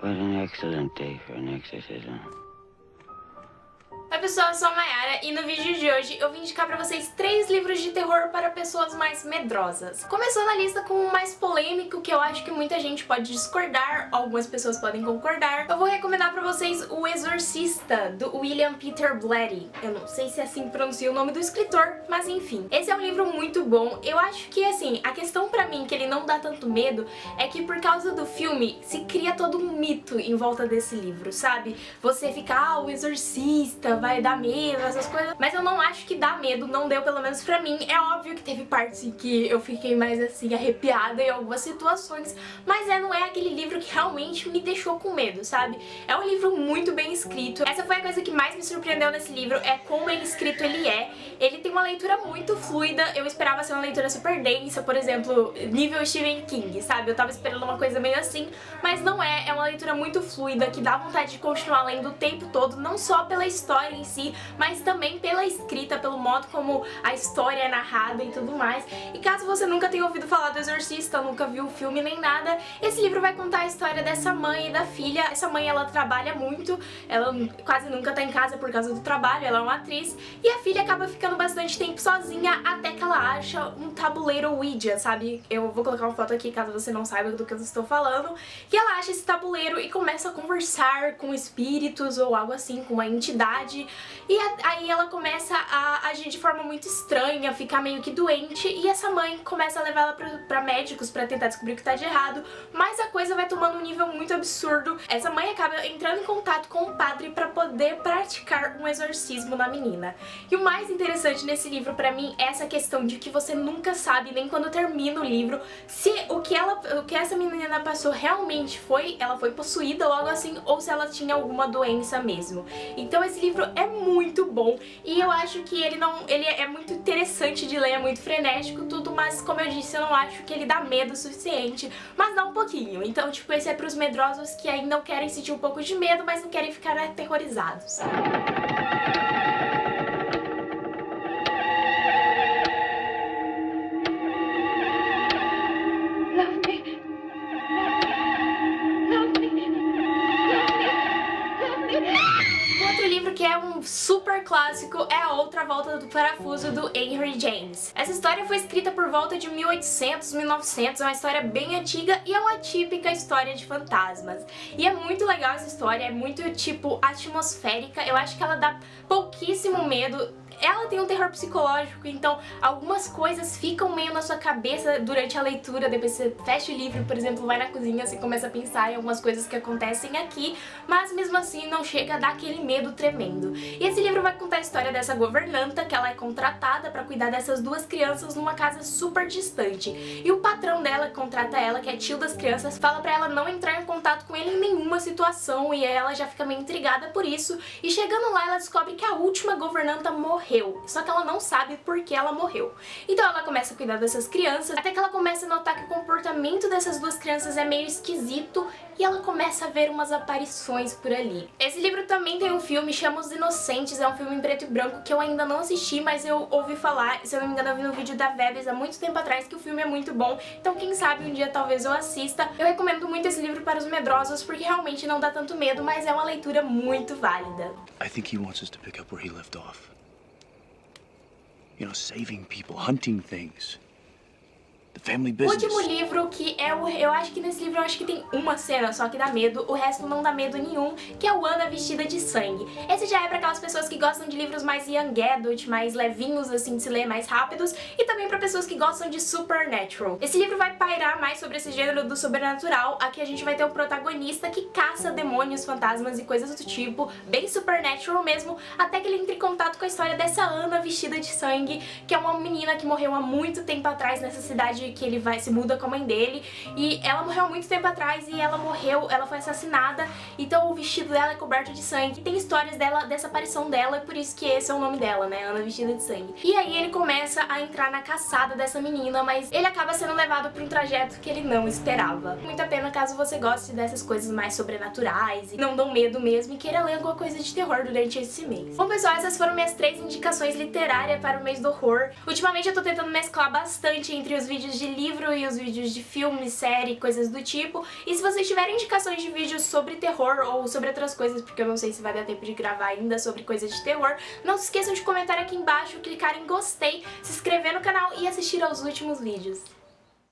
What an excellent day for an exorcism. Oi pessoal, eu sou a Mayara e no vídeo de hoje eu vim indicar pra vocês 3 livros de terror para pessoas mais medrosas. Começando a lista com o mais polêmico, que eu acho que muita gente pode discordar, algumas pessoas podem concordar. Eu vou recomendar pra vocês O Exorcista, do William Peter Blatty. Eu não sei se é assim que pronuncia o nome do escritor, mas enfim. Esse é um livro muito bom. Eu acho que, assim, a questão pra mim que ele não dá tanto medo é que por causa do filme se cria todo um mito em volta desse livro, sabe? Você fica, o Exorcista vai dar medo, essas coisas, mas eu não acho que dá medo, não deu pelo menos pra mim. É óbvio que teve partes em que eu fiquei mais assim, arrepiada em algumas situações, mas não é aquele livro que realmente me deixou com medo, sabe? É um livro muito bem escrito. Essa foi a coisa que mais me surpreendeu nesse livro, é como bem escrito ele é. Ele tem uma leitura muito fluida, eu esperava ser uma leitura super densa, por exemplo, nível Stephen King, sabe? Eu tava esperando uma coisa meio assim, mas não é. É uma leitura muito fluida, que dá vontade de continuar lendo o tempo todo, não só pela história em si, mas também pela escrita, pelo modo como a história é narrada e tudo mais. E caso você nunca tenha ouvido falar do Exorcista, nunca viu o filme nem nada, esse livro vai contar a história dessa mãe e da filha. Essa mãe, ela trabalha muito, ela quase nunca tá em casa por causa do trabalho, ela é uma atriz, e a filha acaba ficando bastante tempo sozinha até que ela acha um tabuleiro Ouija, sabe? Eu vou colocar uma foto aqui caso você não saiba do que eu estou falando. E ela acha esse tabuleiro e começa a conversar com espíritos ou algo assim, com uma entidade. E aí ela começa a agir de forma muito estranha, ficar meio que doente, e essa mãe começa a levar ela pra médicos pra tentar descobrir o que tá de errado, mas a coisa vai tomando um nível muito absurdo. Essa mãe acaba entrando em contato com o padre pra poder praticar um exorcismo na menina. E o mais interessante nesse livro pra mim é essa questão de que você nunca sabe, nem quando termina o livro, se o que essa menina passou realmente ela foi possuída ou algo assim, ou se ela tinha alguma doença mesmo. Então esse livro é muito bom e eu acho que ele é muito interessante de ler, é muito frenético tudo, mas como eu disse, eu não acho que ele dá medo o suficiente, mas dá um pouquinho. Então, tipo, esse é pros medrosos que ainda querem sentir um pouco de medo, mas não querem ficar aterrorizados. Que é um super clássico, é A Outra Volta do Parafuso, do Henry James. Essa história foi escrita por volta de 1800, 1900, é uma história bem antiga e é uma típica história de fantasmas. E é muito legal essa história, é muito, tipo, atmosférica, eu acho que ela dá pouquíssimo medo. Ela tem um terror psicológico, então algumas coisas ficam meio na sua cabeça durante a leitura, depois você fecha o livro, por exemplo, vai na cozinha, você começa a pensar em algumas coisas que acontecem aqui, mas mesmo assim não chega a dar aquele medo tremendo. E esse livro vai contar a história dessa governanta, que ela é contratada pra cuidar dessas duas crianças numa casa super distante. E o patrão dela contrata ela, que é tio das crianças, fala pra ela não entrar em contato com ele em nenhuma situação, e ela já fica meio intrigada por isso, e chegando lá ela descobre que a última governanta morreu. Só que ela não sabe por que ela morreu. Então ela começa a cuidar dessas crianças, até que ela começa a notar que o comportamento dessas duas crianças é meio esquisito e ela começa a ver umas aparições por ali. Esse livro também tem um filme, chama Os Inocentes, é um filme em preto e branco que eu ainda não assisti, mas eu ouvi falar, se eu não me engano eu vi no vídeo da Vebs há muito tempo atrás, que o filme é muito bom, então quem sabe um dia talvez eu assista. Eu recomendo muito esse livro para os medrosos porque realmente não dá tanto medo, mas é uma leitura muito válida. I think he wants us to pick up where he left off. You know, saving people, hunting things. The family O business. último livro, que é eu acho que nesse livro eu acho que tem uma cena só que dá medo, o resto não dá medo nenhum, que é o Ana Vestida de Sangue. Esse já é pra aquelas pessoas que gostam de livros mais young adult, mais levinhos assim, de se ler, mais rápidos, e também pra pessoas que gostam de supernatural. Esse livro vai pairar mais sobre esse gênero do sobrenatural. Aqui a gente vai ter um protagonista que caça demônios, fantasmas e coisas do tipo, bem supernatural mesmo, até que ele entra em contato com a história dessa Ana Vestida de Sangue, que é uma menina que morreu há muito tempo atrás nessa cidade que ele se muda com a mãe dele, e ela morreu há muito tempo atrás e ela foi assassinada, então o vestido dela é coberto de sangue. Tem histórias dessa aparição dela, e por isso que esse é o nome dela, né, Ana Vestida de Sangue. E aí ele começa a entrar na caçada dessa menina, mas ele acaba sendo levado pra um trajeto que ele não esperava. Muita pena caso você goste dessas coisas mais sobrenaturais e não dão medo mesmo e queira ler alguma coisa de terror durante esse mês. Bom pessoal, essas foram minhas 3 indicações literárias para o mês do horror. Ultimamente eu tô tentando mesclar bastante entre os vídeos vídeos de livro e os vídeos de filme, série, coisas do tipo. E se vocês tiverem indicações de vídeos sobre terror ou sobre outras coisas, porque eu não sei se vai dar tempo de gravar ainda sobre coisas de terror, não se esqueçam de comentar aqui embaixo, clicar em gostei, se inscrever no canal e assistir aos últimos vídeos.